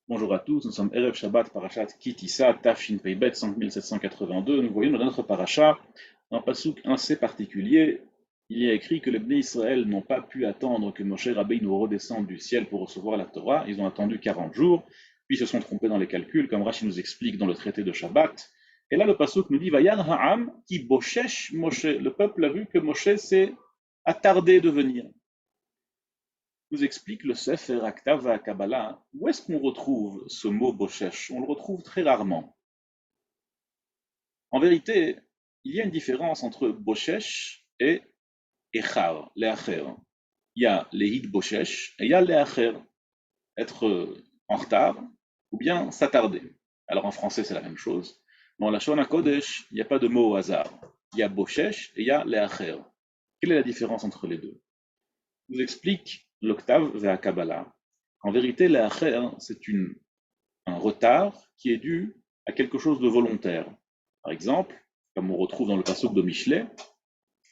Bonjour à tous, nous sommes Erev Shabbat Parashat Ki Tisa, Tafshin Peibet 5782. Nous voyons dans notre parasha un passouk assez particulier. Il y a écrit que les Bnei Israël n'ont pas pu attendre que Moshe Rabbeinu redescende du ciel pour recevoir la Torah. Ils ont attendu 40 jours, puis se sont trompés dans les calculs, comme Rashi nous explique dans le traité de Shabbat. Et là, le passouk nous dit Vayan Ha'am ki boshesh Moshe. Le peuple a vu que Moshe s'est attardé de venir. Nous explique le Sefer Aktav Kabbalah. Où est-ce qu'on retrouve ce mot boshesh? On le retrouve très rarement. En vérité, il y a une différence entre boshesh et echar, leacher. Il y a lehid boshesh et il y a leacher, être en retard ou bien s'attarder. Alors en français c'est la même chose. Dans la Shona Kodesh, il n'y a pas de mot au hasard. Il y a boshesh et il y a leacher. Quelle est la différence entre les deux? Je vous explique l'octave vers Kabbalah. En vérité, l'Acher, c'est un retard qui est dû à quelque chose de volontaire. Par exemple, comme on retrouve dans le passouk de Michelet,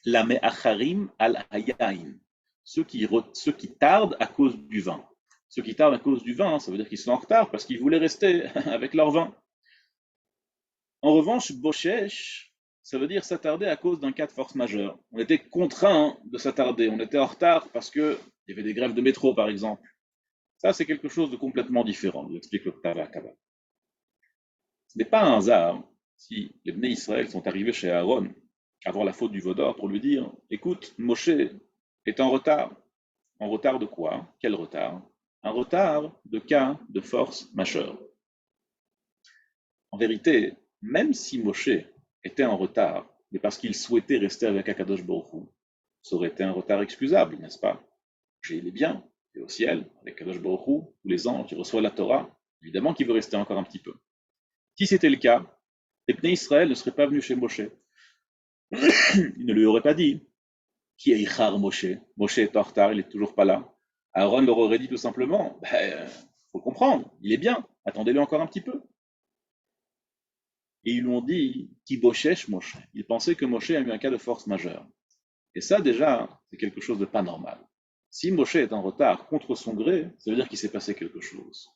la me'acharim al hayain, ceux qui tardent à cause du vin. Ceux qui tardent à cause du vin, ça veut dire qu'ils sont en retard parce qu'ils voulaient rester avec leur vin. En revanche, boshesh, ça veut dire s'attarder à cause d'un cas de force majeure. On était contraint de s'attarder, on était en retard parce qu'il y avait des grèves de métro, par exemple. Ça, c'est quelque chose de complètement différent, nous explique le Ktava Kabbalah. Ce n'est pas un hasard si les Bnei Israël sont arrivés chez Aaron avant la faute du Vaudor pour lui dire « Écoute, Moshe est en retard. » En retard de quoi? Quel retard? Un retard de cas de force majeure. En vérité, même si Moshe était en retard, mais parce qu'il souhaitait rester avec Akadosh Baruch Hu, ça aurait été un retard excusable, n'est-ce pas? Moshe, il est bien, il est au ciel, avec Akadosh Baruch Hu, tous les ans, il reçoit la Torah, évidemment qu'il veut rester encore un petit peu. Si c'était le cas, les Bnei Israël ne seraient pas venus chez Moshe. Ils ne lui auraient pas dit qui est Ichar Moshe. Moshe est en retard, il n'est toujours pas là. Aaron leur aurait dit tout simplement faut comprendre, il est bien, attendez-le encore un petit peu. Et ils lui ont dit qui boshesh Moshe. Ils pensaient que Moshe a eu un cas de force majeure. Et ça, déjà, c'est quelque chose de pas normal. Si Moshe est en retard contre son gré, ça veut dire qu'il s'est passé quelque chose.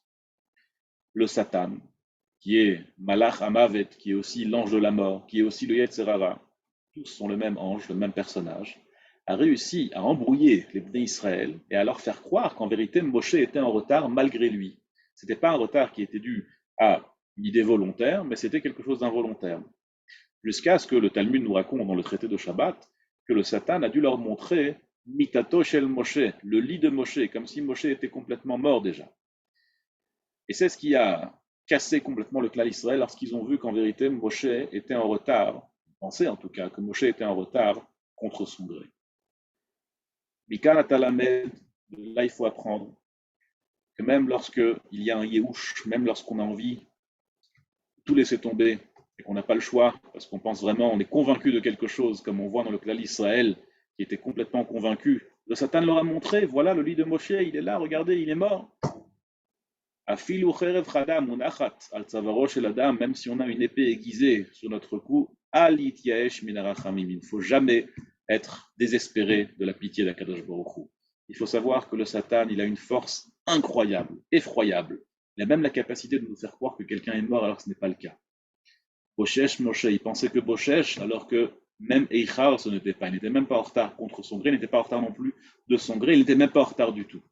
Le Satan, qui est Malach Amavet, qui est aussi l'ange de la mort, qui est aussi le Yetzerara, tous sont le même ange, le même personnage, a réussi à embrouiller les Bnei Israël et à leur faire croire qu'en vérité Moshe était en retard malgré lui. Ce n'était pas un retard qui était dû à une idée volontaire, mais c'était quelque chose d'involontaire. Jusqu'à ce que le Talmud nous raconte dans le traité de Shabbat que le Satan a dû leur montrer Mitato shel Moshe, le lit de Moshe, comme si Moshe était complètement mort déjà. Et c'est ce qui a cassé complètement le clan Israël lorsqu'ils ont vu qu'en vérité Moshe était en retard, pensaient en tout cas que Moshe était en retard contre son gré. Mikan Atalamed, là il faut apprendre que même lorsqu'il y a un Yehush, même lorsqu'on a envie de tout laisser tomber et qu'on n'a pas le choix, parce qu'on pense vraiment, on est convaincu de quelque chose, comme on voit dans le clan Israël, qui était complètement convaincu, le Satan leur a montré, voilà le lit de Moshe, il est là, regardez, il est mort. Même si on a une épée aiguisée sur notre cou, il ne faut jamais être désespéré de la pitié d'Akadosh Baruch Hu. Il faut savoir que le Satan, il a une force incroyable, effroyable. Il a même la capacité de nous faire croire que quelqu'un est mort alors que ce n'est pas le cas. Boshesh Moshe, il pensait que Boshesh, alors que même Eichar, ce n'était pas. Il n'était même pas en retard contre son gré, il n'était pas en retard non plus de son gré, il n'était même pas en retard du tout.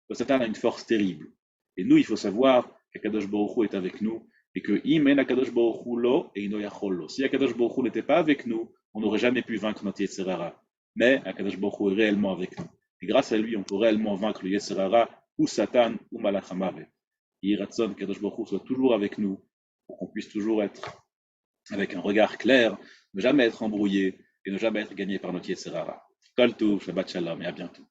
Le Satan a une force terrible. Et nous, il faut savoir qu'Akadosh Baruch Hu est avec nous et que Imen Akadosh Baruch Hu lo et Ino Yachol. Si Akadosh Baruch Hu n'était pas avec nous, on n'aurait jamais pu vaincre notre Yetzerara. Mais Akadosh Baruch Hu est réellement avec nous. Et grâce à lui, on peut réellement vaincre le Yetzerara ou Satan ou Malach Hamavet. Et Yiratson, qu'Akadosh Baruch Hu soit toujours avec nous pour qu'on puisse toujours être avec un regard clair, ne jamais être embrouillé et ne jamais être gagné par notre Yetzerara. Kol Tov, Shabbat Shalom et à bientôt.